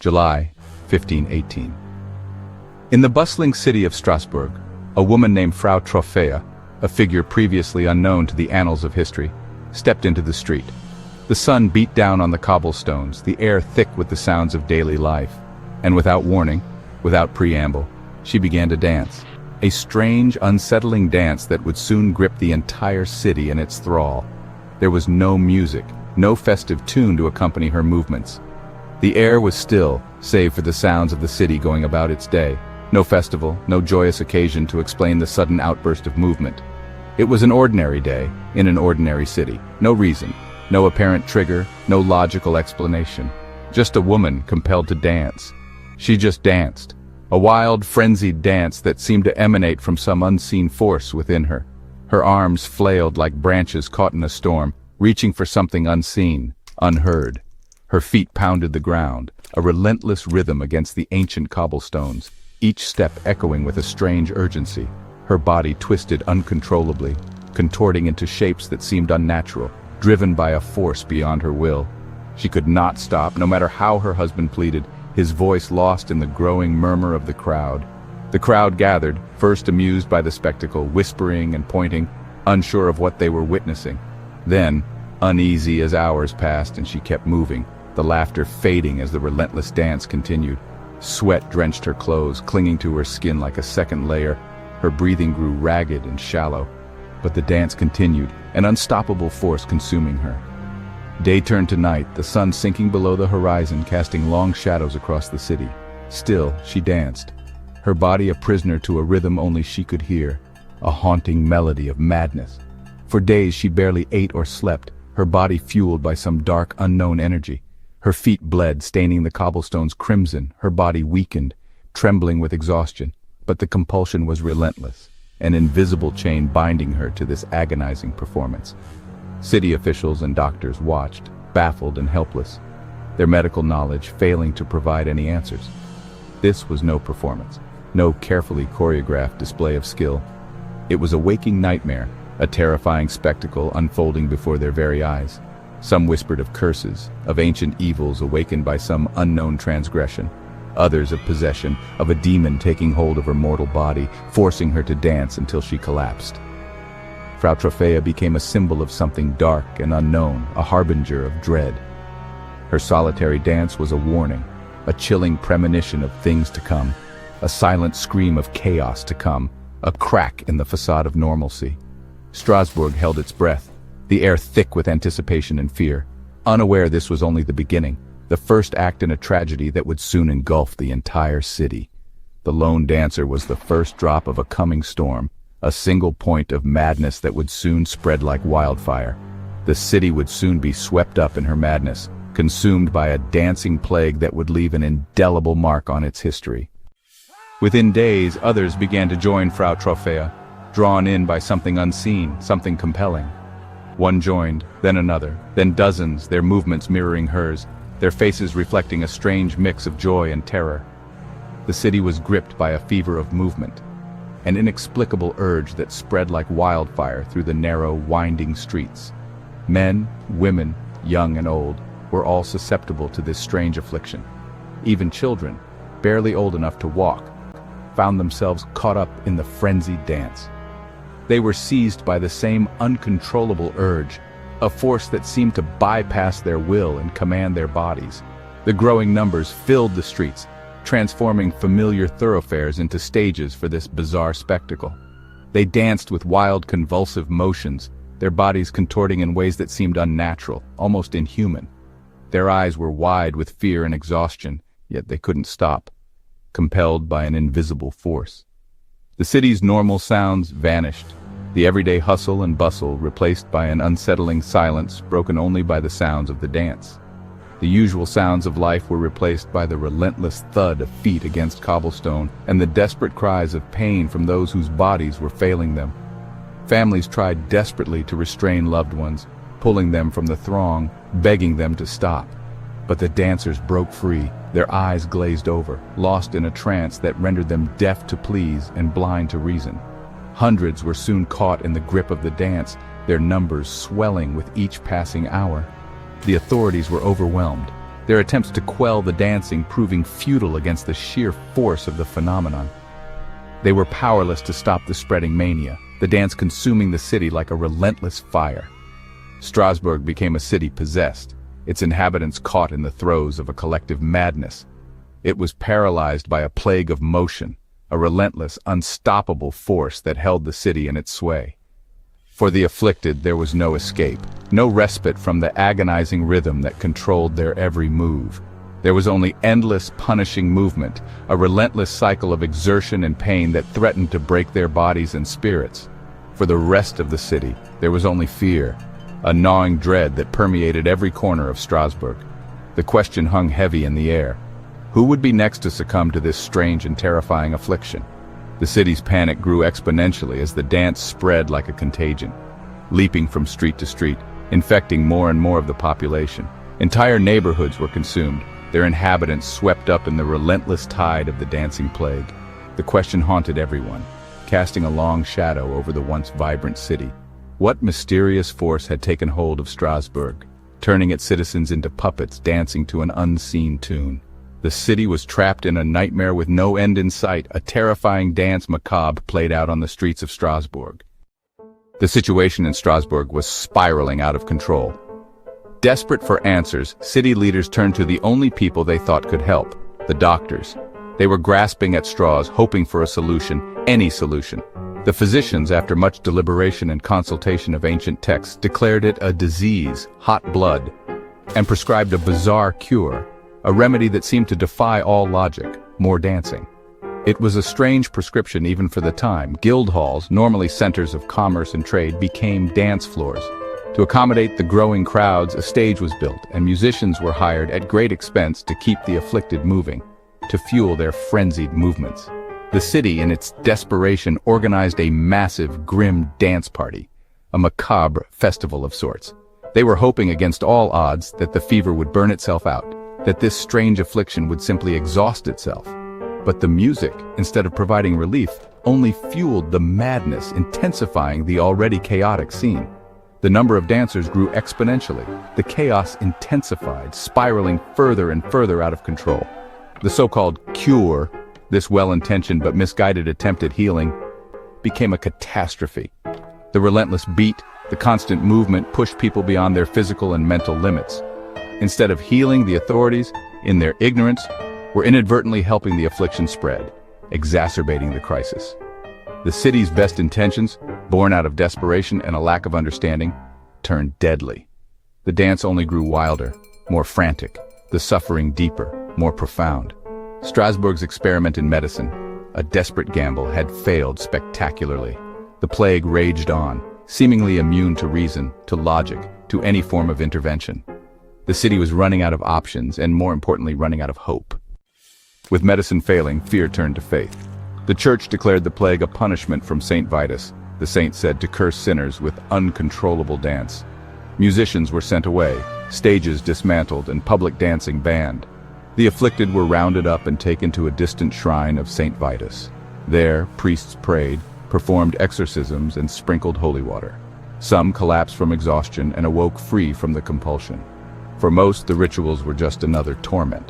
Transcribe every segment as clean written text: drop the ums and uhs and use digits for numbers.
July 1518. In the bustling city of Strasbourg, a woman named Frau Trophäa, a figure previously unknown to the annals of history, stepped into the street. The sun beat down on the cobblestones, the air thick with the sounds of daily life, and without warning, without preamble, she began to dance. A strange, unsettling dance that would soon grip the entire city in its thrall. There was no music, no festive tune to accompany her movements. The air was still, save for the sounds of the city going about its day. No festival, no joyous occasion to explain the sudden outburst of movement. It was an ordinary day, in an ordinary city. No reason, no apparent trigger, no logical explanation. Just a woman compelled to dance. She just danced. A wild, frenzied dance that seemed to emanate from some unseen force within her. Her arms flailed like branches caught in a storm, reaching for something unseen, unheard. Her feet pounded the ground, a relentless rhythm against the ancient cobblestones, each step echoing with a strange urgency. Her body twisted uncontrollably, contorting into shapes that seemed unnatural, driven by a force beyond her will. She could not stop, no matter how her husband pleaded, his voice lost in the growing murmur of the crowd. The crowd gathered, first amused by the spectacle, whispering and pointing, unsure of what they were witnessing. Then, uneasy as hours passed and she kept moving, the laughter fading as the relentless dance continued. Sweat drenched her clothes, clinging to her skin like a second layer. Her breathing grew ragged and shallow. But the dance continued, an unstoppable force consuming her. Day turned to night, the sun sinking below the horizon, casting long shadows across the city. Still, she danced, her body a prisoner to a rhythm only she could hear, a haunting melody of madness. For days she barely ate or slept, her body fueled by some dark, unknown energy. Her feet bled, staining the cobblestones crimson, her body weakened, trembling with exhaustion. But the compulsion was relentless, an invisible chain binding her to this agonizing performance. City officials and doctors watched, baffled and helpless, their medical knowledge failing to provide any answers. This was no performance, no carefully choreographed display of skill. It was a waking nightmare, a terrifying spectacle unfolding before their very eyes. Some whispered of curses, of ancient evils awakened by some unknown transgression. Others of possession, of a demon taking hold of her mortal body, forcing her to dance until she collapsed. Frau Trophäa became a symbol of something dark and unknown, a harbinger of dread. Her solitary dance was a warning, a chilling premonition of things to come, a silent scream of chaos to come, a crack in the facade of normalcy. Strasbourg held its breath, the air thick with anticipation and fear, unaware this was only the beginning, the first act in a tragedy that would soon engulf the entire city. The lone dancer was the first drop of a coming storm, a single point of madness that would soon spread like wildfire. The city would soon be swept up in her madness, consumed by a dancing plague that would leave an indelible mark on its history. Within days, others began to join Frau Trophäa, drawn in by something unseen, something compelling. One joined, then another, then dozens, their movements mirroring hers, their faces reflecting a strange mix of joy and terror. The city was gripped by a fever of movement, an inexplicable urge that spread like wildfire through the narrow, winding streets. Men, women, young and old, were all susceptible to this strange affliction. Even children, barely old enough to walk, found themselves caught up in the frenzied dance. They were seized by the same uncontrollable urge, a force that seemed to bypass their will and command their bodies. The growing numbers filled the streets, transforming familiar thoroughfares into stages for this bizarre spectacle. They danced with wild, convulsive motions, their bodies contorting in ways that seemed unnatural, almost inhuman. Their eyes were wide with fear and exhaustion, yet they couldn't stop, compelled by an invisible force. The city's normal sounds vanished, the everyday hustle and bustle replaced by an unsettling silence broken only by the sounds of the dance. The usual sounds of life were replaced by the relentless thud of feet against cobblestone and the desperate cries of pain from those whose bodies were failing them. Families tried desperately to restrain loved ones, pulling them from the throng, begging them to stop. But the dancers broke free, their eyes glazed over, lost in a trance that rendered them deaf to pleas and blind to reason. Hundreds were soon caught in the grip of the dance, their numbers swelling with each passing hour. The authorities were overwhelmed. their attempts to quell the dancing proving futile against the sheer force of the phenomenon. They were powerless to stop the spreading mania, the dance consuming the city like a relentless fire. Strasbourg became a city possessed, its inhabitants caught in the throes of a collective madness. It was paralyzed by a plague of motion, a relentless, unstoppable force that held the city in its sway. For the afflicted, there was no escape, no respite from the agonizing rhythm that controlled their every move. There was only endless, punishing movement, a relentless cycle of exertion and pain that threatened to break their bodies and spirits. For the rest of the city, there was only fear, a gnawing dread that permeated every corner of Strasbourg. The question hung heavy in the air. Who would be next to succumb to this strange and terrifying affliction? The city's panic grew exponentially as the dance spread like a contagion, leaping from street to street, infecting more and more of the population. Entire neighborhoods were consumed, their inhabitants swept up in the relentless tide of the dancing plague. The question haunted everyone, casting a long shadow over the once vibrant city. What mysterious force had taken hold of Strasbourg, turning its citizens into puppets dancing to an unseen tune? The city was trapped in a nightmare with no end in sight, a terrifying dance macabre played out on the streets of Strasbourg. The situation in Strasbourg was spiraling out of control. Desperate for answers, city leaders turned to the only people they thought could help, the doctors. They were grasping at straws, hoping for a solution, any solution. The physicians, after much deliberation and consultation of ancient texts, declared it a disease, hot blood, and prescribed a bizarre cure, a remedy that seemed to defy all logic, more dancing. It was a strange prescription even for the time. Guild halls, normally centers of commerce and trade, became dance floors. To accommodate the growing crowds, a stage was built, and musicians were hired at great expense to keep the afflicted moving, to fuel their frenzied movements. The city, in its desperation, organized a massive, grim dance party, a macabre festival of sorts. They were hoping against all odds that the fever would burn itself out, that this strange affliction would simply exhaust itself. But the music, instead of providing relief, only fueled the madness, intensifying the already chaotic scene. The number of dancers grew exponentially. The chaos intensified, spiraling further and further out of control. The so-called cure, this well-intentioned but misguided attempt at healing, became a catastrophe. The relentless beat, the constant movement pushed people beyond their physical and mental limits. Instead of healing, the authorities, in their ignorance, were inadvertently helping the affliction spread, exacerbating the crisis. The city's best intentions, born out of desperation and a lack of understanding, turned deadly. The dance only grew wilder, more frantic, the suffering deeper, more profound. Strasbourg's experiment in medicine, a desperate gamble, had failed spectacularly. The plague raged on, seemingly immune to reason, to logic, to any form of intervention. The city was running out of options and, more importantly, running out of hope. With medicine failing, fear turned to faith. The church declared the plague a punishment from Saint Vitus, the saint said to curse sinners with uncontrollable dance. Musicians were sent away, stages dismantled, and public dancing banned. The afflicted were rounded up and taken to a distant shrine of Saint Vitus. There, priests prayed, performed exorcisms, and sprinkled holy water. Some collapsed from exhaustion and awoke free from the compulsion. For most, the rituals were just another torment.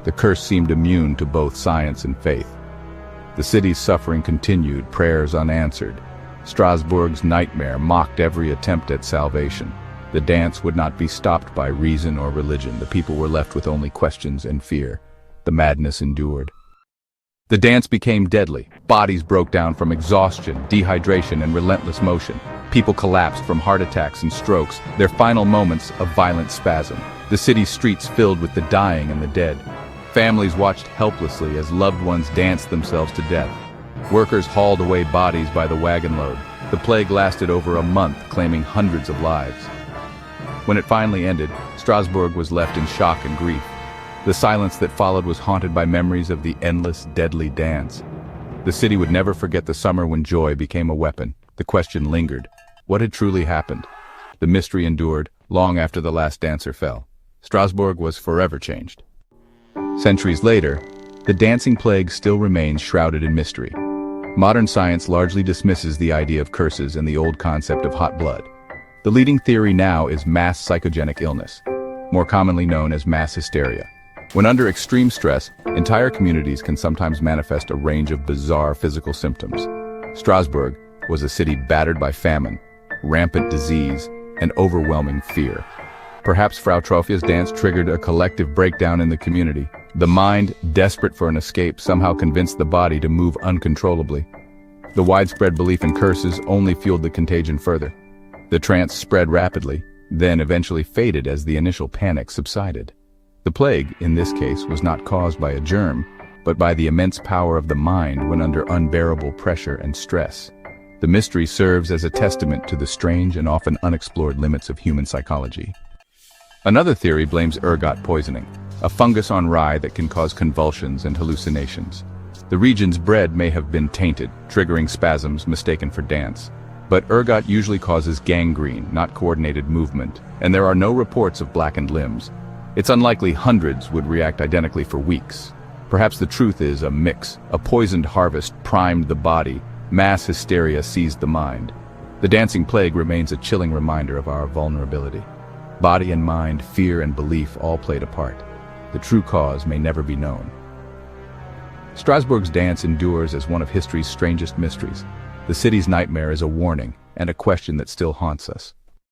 The curse seemed immune to both science and faith. The city's suffering continued, prayers unanswered. Strasbourg's nightmare mocked every attempt at salvation. The dance would not be stopped by reason or religion. The people were left with only questions and fear. The madness endured. The dance became deadly. Bodies broke down from exhaustion, dehydration, and relentless motion. People collapsed from heart attacks and strokes, their final moments of violent spasm. The city's streets filled with the dying and the dead. Families watched helplessly as loved ones danced themselves to death. Workers hauled away bodies by the wagon load. The plague lasted over a month, claiming hundreds of lives. When it finally ended, Strasbourg was left in shock and grief. The silence that followed was haunted by memories of the endless, deadly dance. The city would never forget the summer when joy became a weapon. The question lingered. What had truly happened? The mystery endured long after the last dancer fell. Strasbourg was forever changed. Centuries later, the dancing plague still remains shrouded in mystery. Modern science largely dismisses the idea of curses and the old concept of hot blood. The leading theory now is mass psychogenic illness. more commonly known as mass hysteria. When under extreme stress, entire communities can sometimes manifest a range of bizarre physical symptoms. Strasbourg was a city battered by famine, rampant disease, and overwhelming fear. Perhaps Frau Trofia's dance triggered a collective breakdown in the community. The mind, desperate for an escape, somehow convinced the body to move uncontrollably. The widespread belief in curses only fueled the contagion further. The trance spread rapidly, then eventually faded as the initial panic subsided. The plague, in this case, was not caused by a germ, but by the immense power of the mind when under unbearable pressure and stress. The mystery serves as a testament to the strange and often unexplored limits of human psychology. Another theory blames ergot poisoning, a fungus on rye that can cause convulsions and hallucinations. The region's bread may have been tainted, triggering spasms mistaken for dance. But ergot usually causes gangrene, not coordinated movement, and there are no reports of blackened limbs. It's unlikely hundreds would react identically for weeks. Perhaps the truth is a mix. A poisoned harvest primed the body, mass hysteria seized the mind. The dancing plague remains a chilling reminder of our vulnerability. Body and mind, fear and belief all played a part. The true cause may never be known. Strasbourg's dance endures as one of history's strangest mysteries. The city's nightmare is a warning and a question that still haunts us.